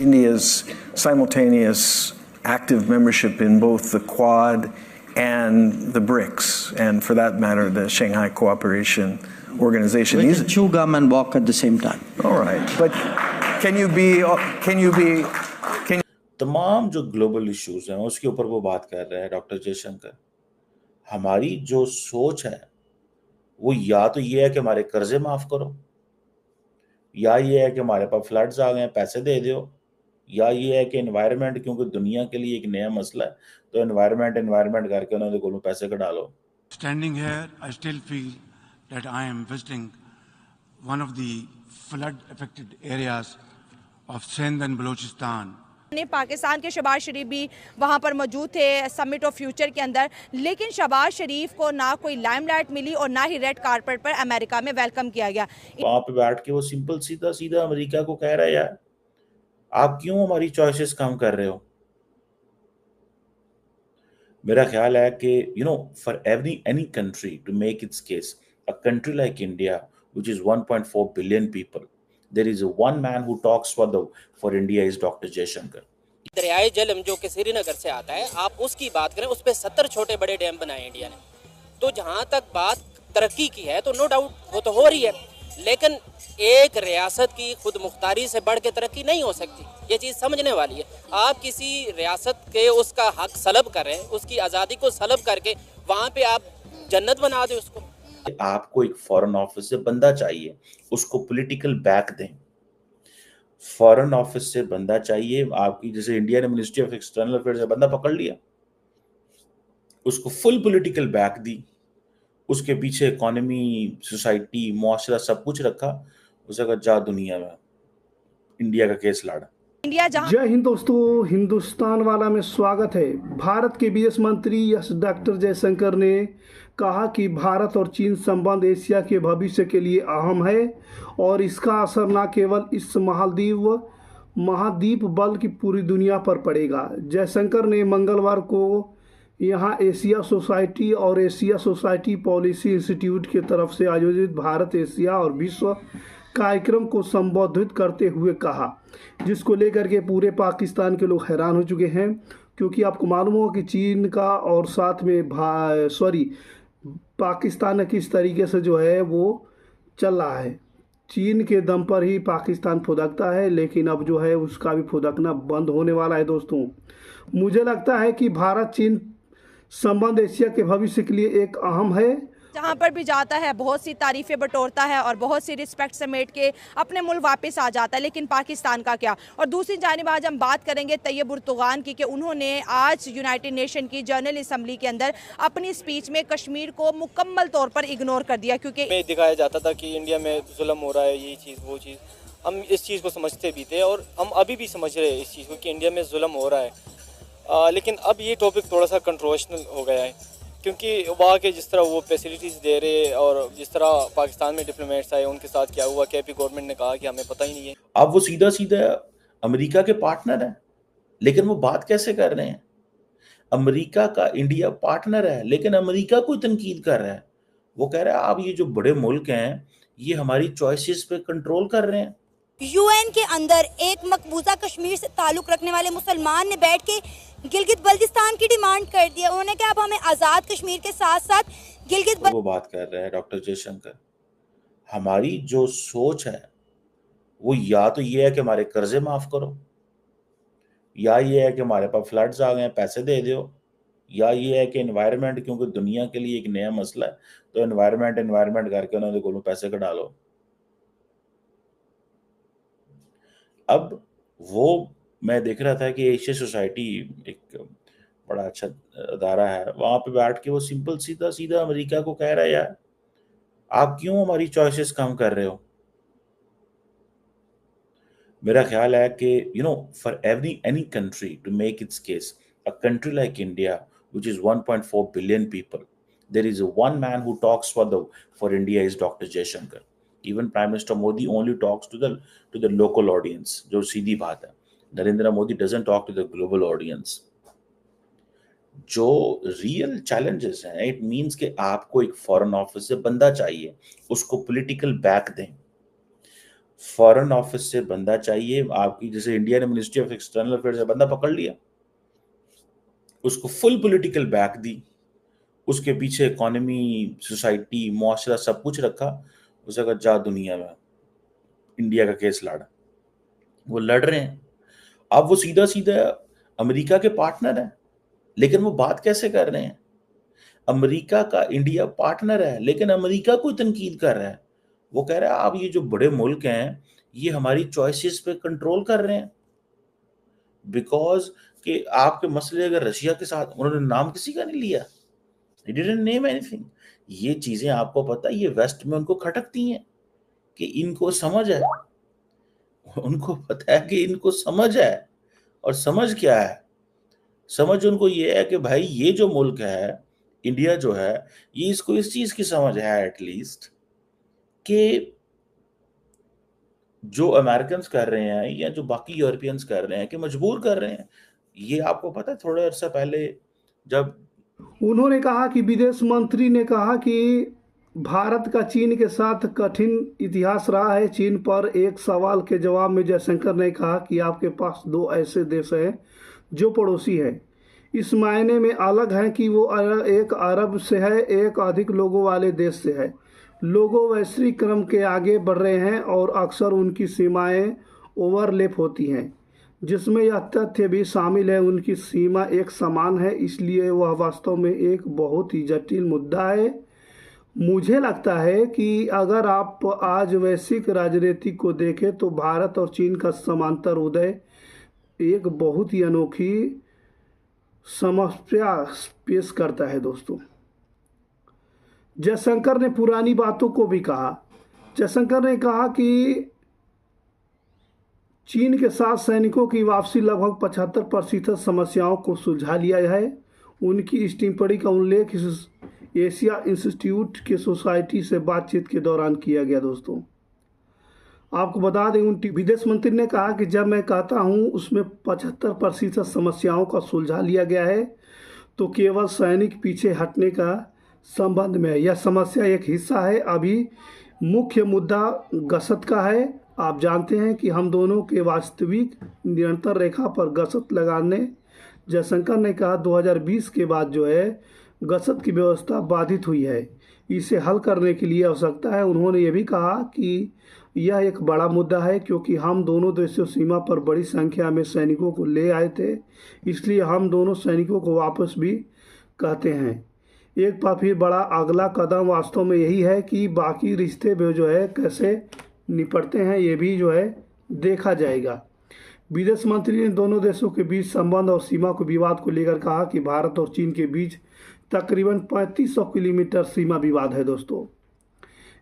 India's simultaneous active membership in both the Quad and the BRICS, and for that matter, the Shanghai Cooperation Organization. We can chew gum and walk at the same time. All right, but can you तमाम जो global issues हैं उसके ऊपर वो बात कर रहे हैं डॉक्टर जयशंकर। हमारी जो सोच है वो या तो ये है कि हमारे कर्जे माफ करो, या ये है कि हमारे पास फ्लड्स आ गए हैं पैसे दे दो, या ये है कि एनवायरनमेंट क्योंकि दुनिया के लिए एक नया मसला है तो एनवायरनमेंट करके उन्होंने को पैसे का डालो। Standing here, I still feel that I am visiting one of the flood affected areas of Sindh and Balochistan. Pakistan के शहबाज शरीफ भी वहां पर मौजूद थे समिट ऑफ फ्यूचर के अंदर, लेकिन शहबाज शरीफ को ना कोई लाइमलाइट मिली और ना ही रेड कारपेट पर अमेरिका में वेलकम किया गया। वहां पे बैठ के वो सिंपल सीधा अमेरिका को कह रहा है, यार आप क्यों हमारी चॉइसेस कम कर रहे हो। मेरा ख्याल है कि for any country to make its case, a country like India which is 1.4 billion people, there is one man who talks for India is Dr. Jaishankar. दरियाए जलम जो कि श्रीनगर से आता है, आप उसकी बात करें, उस पे 70 छोटे बड़े डैम बनाए इंडिया ने। तो जहां तक बात तरक्की की है तो नो डाउट वो तो हो रही है, लेकिन एक रियासत की खुद मुख्तारी से बढ़ के तरक्की नहीं हो सकती। ये चीज़ समझने वाली है। आप किसी रियासत के उसका हक सलब करें, उसकी आज़ादी को सलब करके वहाँ पे आप जन्नत बना दें उसको। आपको एक फॉरेन ऑफिस से बंदा चाहिए, उसको पॉलिटिकल बैक दें। फॉरेन ऑफिस से बंदा चाहिए आपकी, जैसे इंडिया ने मिनिस्ट्री ऑफ एक्सटर्नल अफेयर्स से बंदा पकड़ लिया, उसको फुल पॉलिटिकल बैक दी, उसके पीछे इकोनॉमी, सोसाइटी, मुआशरा सब कुछ रखा, उसे कहा जा दुनिया में इंडिया का केस लड़ा। जय हिंद दोस्तों, हिंदुस्तान वाला में स्वागत है। भारत के विदेश मंत्री डॉक्टर जयशंकर ने कहा कि भारत और चीन संबंध एशिया के भविष्य के लिए अहम है और इसका असर न केवल इस महाद्वीप बल्कि पूरी दुनिया पर पड़ेगा। जयशंकर ने मंगलवार को यहाँ एशिया सोसाइटी और एशिया सोसाइटी पॉलिसी इंस्टीट्यूट की तरफ से आयोजित भारत एशिया और विश्व कार्यक्रम को संबोधित करते हुए कहा, जिसको लेकर के पूरे पाकिस्तान के लोग हैरान हो चुके हैं, क्योंकि आपको मालूम हो कि चीन का और साथ में पाकिस्तान किस तरीके से जो है वो चल रहा है। चीन के दम पर ही पाकिस्तान फुदकता है, लेकिन अब जो है उसका भी फुदकना बंद होने वाला है। दोस्तों, मुझे लगता है कि भारत चीन संबंध एशिया के भविष्य के लिए एक अहम है। जहाँ पर भी जाता है बहुत सी तारीफें बटोरता है और बहुत सी रिस्पेक्ट समेट के अपने मुल्क वापस आ जाता है, लेकिन पाकिस्तान का क्या। और दूसरी जानिब आज हम बात करेंगे तैयब उर्तुगान की कि उन्होंने आज यूनाइटेड नेशन की जनरल असम्बली के अंदर अपनी स्पीच में कश्मीर को मुकम्मल तौर पर इग्नोर कर दिया, क्योंकि दिखाया जाता था कि इंडिया में जुल्म हो रहा है, ये चीज़ वो चीज़। हम इस चीज़ को समझते भी थे और हम अभी भी समझ रहे हैं इस चीज़ को कि इंडिया में जुल्म हो रहा है, लेकिन अब ये टॉपिक थोड़ा सा कंट्रोवर्शियल हो गया है, क्योंकि वहाँ के जिस तरह वो फैसिलिटीज़ दे रहे और जिस तरह पाकिस्तान में डिप्लोमेट्स आए उनके साथ क्या हुआ, केपी गवर्नमेंट ने कहा कि हमें पता ही नहीं है। अब वो सीधा अमेरिका के पार्टनर है, लेकिन वो बात कैसे कर रहे हैं? अमेरिका का इंडिया पार्टनर है, लेकिन अमेरिका को तनकीद कर रहा है। वो कह रहा है आप ये जो बड़े मुल्क हैं ये हमारी चॉइसेस पे कंट्रोल कर रहे हैं। यूएन के अंदर एक मकबूजा कश्मीर से ताल्लुक रखने वाले मुसलमान ने बैठ के गिलगित बल्तिस्तान की डिमांड कर दिया। उन्होंने कहा अब हमें आज़ाद कश्मीर के साथ साथ गिलगित वो बात कर रहे हैं डॉक्टर जयशंकर। हमारी जो सोच है वो या तो ये है कि हमारे कर्जे माफ करो, या ये है कि हमारे पास फ्लड्स आ गए हैं पैसे दे दो, या ये है कि एनवायरनमेंट क्योंकि दुनिया के लिए एक नया मसला है तो एनवायरनमेंट करके उन्होंने को पैसे का डालो। अब वो मैं देख रहा था कि एशिया सोसाइटी एक बड़ा अच्छा अदारा है, वहां पे बैठ के वो सिंपल सीधा अमेरिका को कह रहा है, यार आप क्यों हमारी चॉइसेस कम कर रहे हो। मेरा ख्याल है कि for any country to make its case, a country like India which is 1.4 billion people, there is one man who talks for India is Dr. Jaishankar. Even Prime Minister Modi only talks to the local audience, जो सीधी बात है। Narendra Modi doesn't talk to the global audience। जो real challenges हैं, it means कि आपको एक foreign office से बंदा चाहिए, उसको पॉलिटिकल बैक दें। फॉरेन ऑफिस से बंदा चाहिए आपकी, जैसे इंडिया ने मिनिस्ट्री ऑफ एक्सटर्नल अफेयर्स से बंदा पकड़ लिया, उसको फुल पॉलिटिकल बैक दी, उसके पीछे इकोनॉमी, सोसाइटी, मुआशरा सब कुछ रखा, उसे कहा जा दुनिया में इंडिया का केस लड़। वो लड़ रहे हैं। अब वो सीधा सीधा अमेरिका के पार्टनर है, लेकिन वो बात कैसे कर रहे हैं? अमेरिका का इंडिया पार्टनर है, लेकिन अमेरिका को तनकीद कर रहा है। वो कह रहा है आप ये जो बड़े मुल्क हैं ये हमारी चॉइसेस पे कंट्रोल कर रहे हैं, बिकॉज कि आपके मसले अगर रशिया के साथ, उन्होंने नाम किसी का नहीं लिया, He didn't name anything। ये चीजें आपको पता है, ये वेस्ट में उनको खटकती हैं कि इनको समझ है, उनको पता है कि इनको समझ है। और समझ क्या है? समझ उनको ये है कि भाई ये जो मुल्क है इंडिया जो है, ये इसको इस चीज की समझ है एटलीस्ट कि जो अमेरिकन कर रहे हैं या जो बाकी यूरोपियंस कर रहे हैं कि मजबूर कर रहे हैं। ये आपको पता है थोड़े अरसा पहले जब उन्होंने कहा कि विदेश मंत्री ने कहा कि भारत का चीन के साथ कठिन इतिहास रहा है। चीन पर एक सवाल के जवाब में जयशंकर ने कहा कि आपके पास दो ऐसे देश हैं जो पड़ोसी हैं, इस मायने में अलग है कि वो एक अरब से है, एक अधिक लोगों वाले देश से है। लोगों वैश्विक क्रम के आगे बढ़ रहे हैं और अक्सर उनकी सीमाएं ओवरलैप होती हैं, जिसमें यह तथ्य भी शामिल है उनकी सीमा एक समान है। इसलिए वह वास्तव में एक बहुत ही जटिल मुद्दा है। मुझे लगता है कि अगर आप आज वैश्विक राजनीति को देखें तो भारत और चीन का समांतर उदय एक बहुत ही अनोखी समस्या पेश करता है दोस्तों। जयशंकर ने पुरानी बातों को भी कहा। जयशंकर ने कहा कि चीन के साथ सैनिकों की वापसी लगभग 75% समस्याओं को सुलझा लिया है। उनकी इस टिप्पणी का उल्लेख इस एशिया इंस्टीट्यूट के सोसाइटी से बातचीत के दौरान किया गया दोस्तों। आपको बता दें, उन विदेश मंत्री ने कहा कि जब मैं कहता हूं उसमें 75% समस्याओं का सुलझा लिया गया है तो केवल सैनिक पीछे हटने का संबंध में है। यह समस्या एक हिस्सा है। अभी मुख्य मुद्दा गसत का है। आप जानते हैं कि हम दोनों के वास्तविक निरंतर रेखा पर गसत लगाने, जयशंकर ने कहा 2020 के बाद जो है गसत की व्यवस्था बाधित हुई है, इसे हल करने के लिए आवश्यकता है। उन्होंने ये भी कहा कि यह एक बड़ा मुद्दा है क्योंकि हम दोनों देशों सीमा पर बड़ी संख्या में सैनिकों को ले आए थे, इसलिए हम दोनों सैनिकों को वापस भी कहते हैं। एक बार फिर बड़ा अगला कदम वास्तव में यही है कि बाकी रिश्ते में जो है कैसे निपटते हैं, ये भी जो है देखा जाएगा। विदेश मंत्री ने दोनों देशों के बीच संबंध और सीमा को विवाद को लेकर कहा कि भारत और चीन के बीच तकरीबन 3500 किलोमीटर सीमा विवाद है दोस्तों।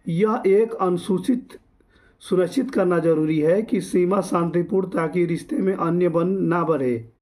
यह एक अनुसूचित सुनिश्चित करना जरूरी है कि सीमा शांतिपूर्ण ताकि रिश्ते में अन्य बन ना बढ़े।